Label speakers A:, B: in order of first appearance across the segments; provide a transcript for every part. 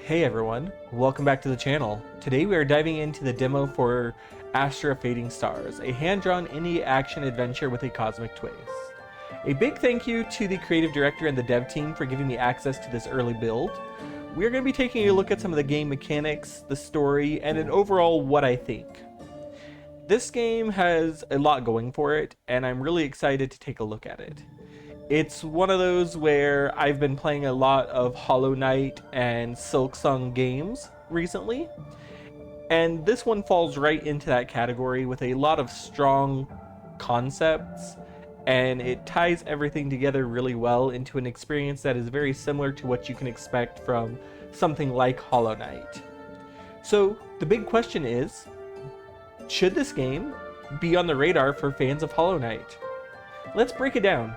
A: Hey everyone, welcome back to the channel. Today we are diving into the demo for Astra Fading Stars, a hand-drawn indie action adventure with a cosmic twist. A big thank you to the creative director and the dev team for giving me access to this early build. We are going to be taking a look at some of the game mechanics, the story, and an overall what I think. This game has a lot going for it, and I'm really excited to take a look at it. It's one of those where I've been playing a lot of Hollow Knight and Silksong games recently, and this one falls right into that category with a lot of strong concepts, and it ties everything together really well into an experience that is very similar to what you can expect from something like Hollow Knight. So the big question is, should this game be on the radar for fans of Hollow Knight? Let's break it down.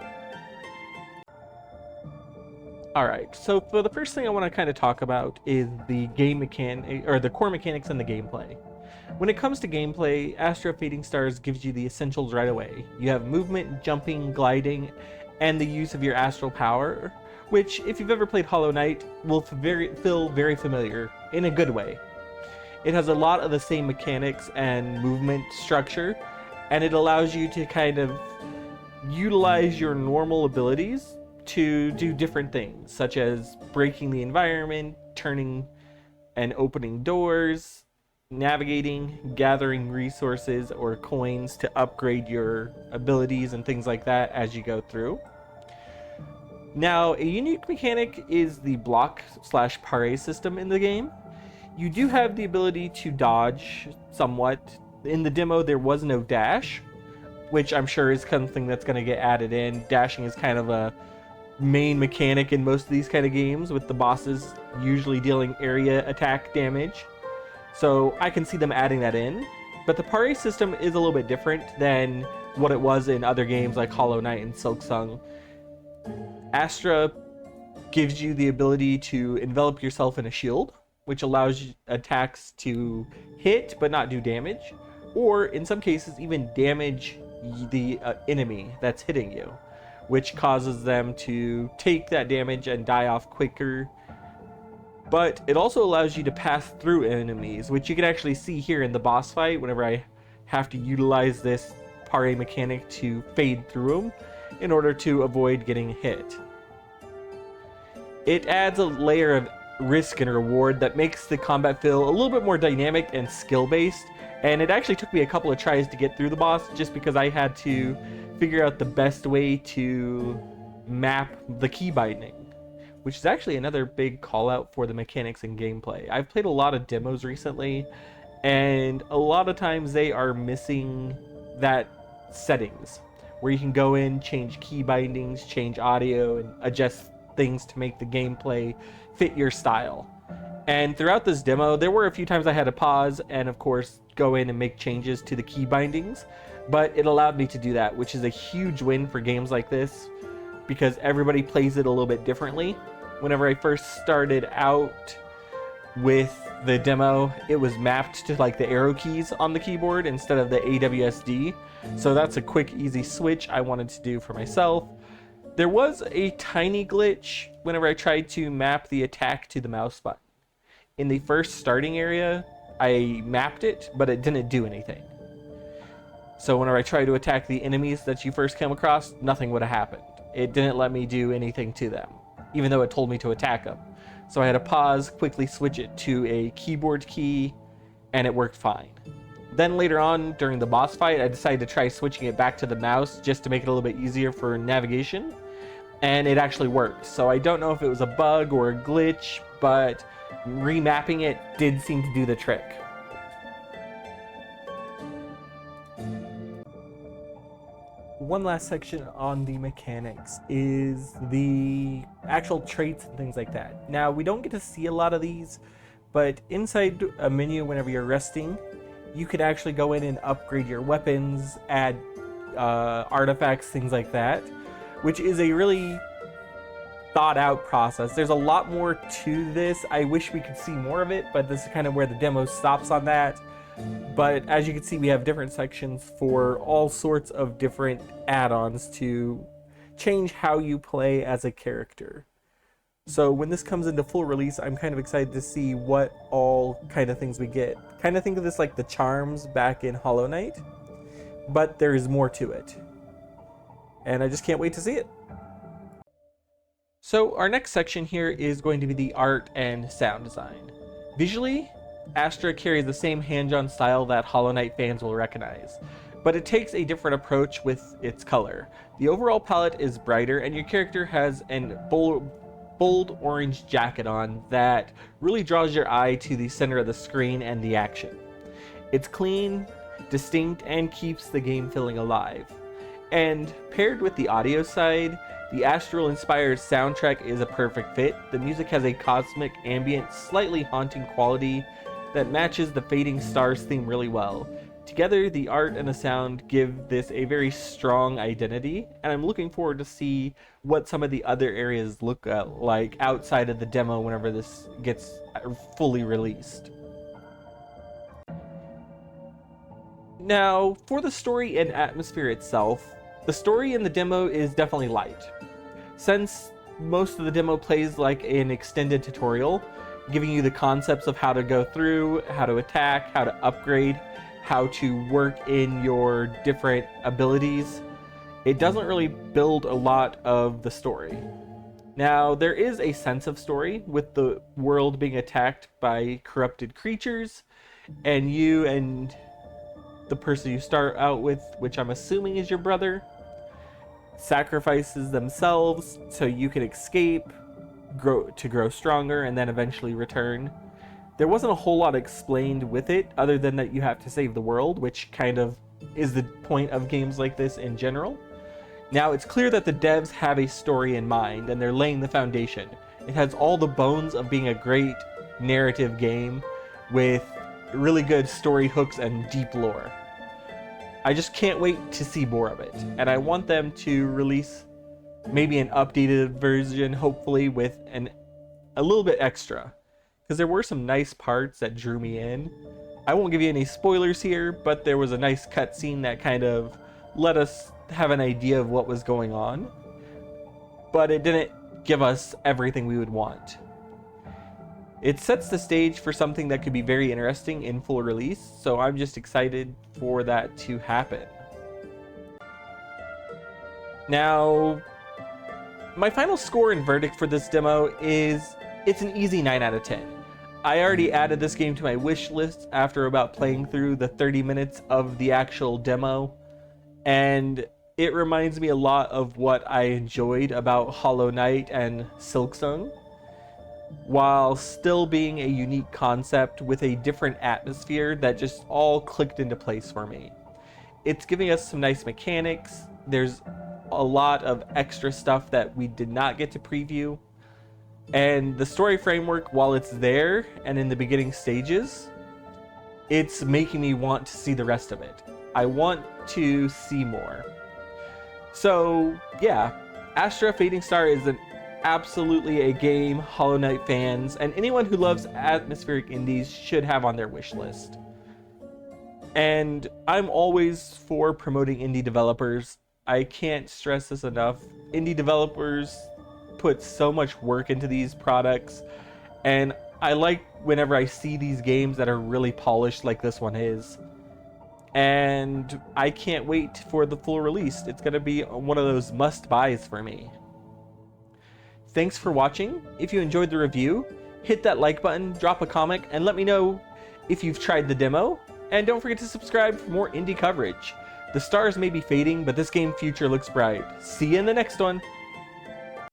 A: Alright, so for the first thing I want to kind of talk about is the game mechanic, or the core mechanics and the gameplay. When it comes to gameplay, Astra Fading Stars gives you the essentials right away. You have movement, jumping, gliding, and the use of your astral power, which, if you've ever played Hollow Knight, will feel very familiar, in a good way. It has a lot of the same mechanics and movement structure, and it allows you to kind of utilize your normal abilities to do different things, such as breaking the environment, turning and opening doors, navigating, gathering resources or coins to upgrade your abilities and things like that as you go through. Now, a unique mechanic is the block/parry system in the game. You do have the ability to dodge somewhat. In the demo, there was no dash, which I'm sure is something that's going to get added in. Dashing is kind of a main mechanic in most of these kind of games, with the bosses usually dealing area attack damage. So I can see them adding that in. But the parry system is a little bit different than what it was in other games like Hollow Knight and Silksong. Astra gives you the ability to envelop yourself in a shield, which allows attacks to hit but not do damage, or in some cases even damage the enemy that's hitting you, which causes them to take that damage and die off quicker. But it also allows you to pass through enemies, which you can actually see here in the boss fight whenever I have to utilize this parry mechanic to fade through them in order to avoid getting hit. It adds a layer of risk and reward that makes the combat feel a little bit more dynamic and skill-based, and it actually took me a couple of tries to get through the boss just because I had to figure out the best way to map the key binding, which is actually another big call out for the mechanics and gameplay. I've played a lot of demos recently, and a lot of times they are missing that settings where you can go in, change key bindings, change audio, and adjust things to make the gameplay fit your style. And throughout this demo, there were a few times I had to pause and of course go in and make changes to the key bindings, but it allowed me to do that, which is a huge win for games like this because everybody plays it a little bit differently. Whenever I first started out with the demo, it was mapped to like the arrow keys on the keyboard instead of the AWSD, so that's a quick, easy switch I wanted to do for myself. There was a tiny glitch whenever I tried to map the attack to the mouse button. In the first starting area, I mapped it, but it didn't do anything. So whenever I tried to attack the enemies that you first come across, nothing would have happened. It didn't let me do anything to them, even though it told me to attack them. So I had to pause, quickly switch it to a keyboard key, and it worked fine. Then later on, during the boss fight, I decided to try switching it back to the mouse just to make it a little bit easier for navigation, and it actually worked. So I don't know if it was a bug or a glitch, but remapping it did seem to do the trick. One last section on the mechanics is the actual traits and things like that. Now, we don't get to see a lot of these, but inside a menu whenever you're resting, you could actually go in and upgrade your weapons, add artifacts, things like that, which is a really thought out process. There's a lot more to this. I wish we could see more of it, but this is kind of where the demo stops on that. But as you can see, we have different sections for all sorts of different add-ons to change how you play as a character. So when this comes into full release, I'm kind of excited to see what all kind of things we get. Kind of think of this like the charms back in Hollow Knight, but there is more to it. And I just can't wait to see it. So our next section here is going to be the art and sound design. Visually, Astra carries the same hand-drawn style that Hollow Knight fans will recognize, but it takes a different approach with its color. The overall palette is brighter, and your character has an bold orange jacket on that really draws your eye to the center of the screen and the action. It's clean, distinct, and keeps the game feeling alive. And paired with the audio side, the Astral-inspired soundtrack is a perfect fit. The music has a cosmic, ambient, slightly haunting quality that matches the Fading Stars theme really well. Together, the art and the sound give this a very strong identity, and I'm looking forward to see what some of the other areas look like outside of the demo whenever this gets fully released. Now, for the story and atmosphere itself, the story in the demo is definitely light. Since most of the demo plays like an extended tutorial, giving you the concepts of how to go through, how to attack, how to upgrade, how to work in your different abilities, it doesn't really build a lot of the story. Now, there is a sense of story with the world being attacked by corrupted creatures, and you and the person you start out with, which I'm assuming is your brother, sacrifices themselves so you can escape, grow stronger, and then eventually return. There wasn't a whole lot explained with it other than that you have to save the world, which kind of is the point of games like this in general. Now, it's clear that the devs have a story in mind and they're laying the foundation. It has all the bones of being a great narrative game with really good story hooks and deep lore. I just can't wait to see more of it, and I want them to release maybe an updated version, hopefully with a little bit extra, because there were some nice parts that drew me in. I won't give you any spoilers here, but there was a nice cutscene that kind of let us have an idea of what was going on, but it didn't give us everything we would want. It sets the stage for something that could be very interesting in full release, so I'm just excited for that to happen. Now, my final score and verdict for this demo is it's an easy 9 out of 10. I already added this game to my wish list after about playing through the 30 minutes of the actual demo, and it reminds me a lot of what I enjoyed about Hollow Knight and Silksong, while still being a unique concept with a different atmosphere that just all clicked into place for me. It's giving us some nice mechanics. There's a lot of extra stuff that we did not get to preview. And the story framework, while it's there and in the beginning stages, it's making me want to see the rest of it. I want to see more. So yeah, Astra Fading Star is absolutely a game Hollow Knight fans and anyone who loves atmospheric indies should have on their wish list. And I'm always for promoting indie developers. I can't stress this enough. Indie developers put so much work into these products, and I like whenever I see these games that are really polished like this one is. And I can't wait for the full release. It's going to be one of those must-buys for me. Thanks for watching. If you enjoyed the review, hit that like button, drop a comment, and let me know if you've tried the demo. And don't forget to subscribe for more indie coverage. The stars may be fading, but this game's future looks bright. See you in the next one.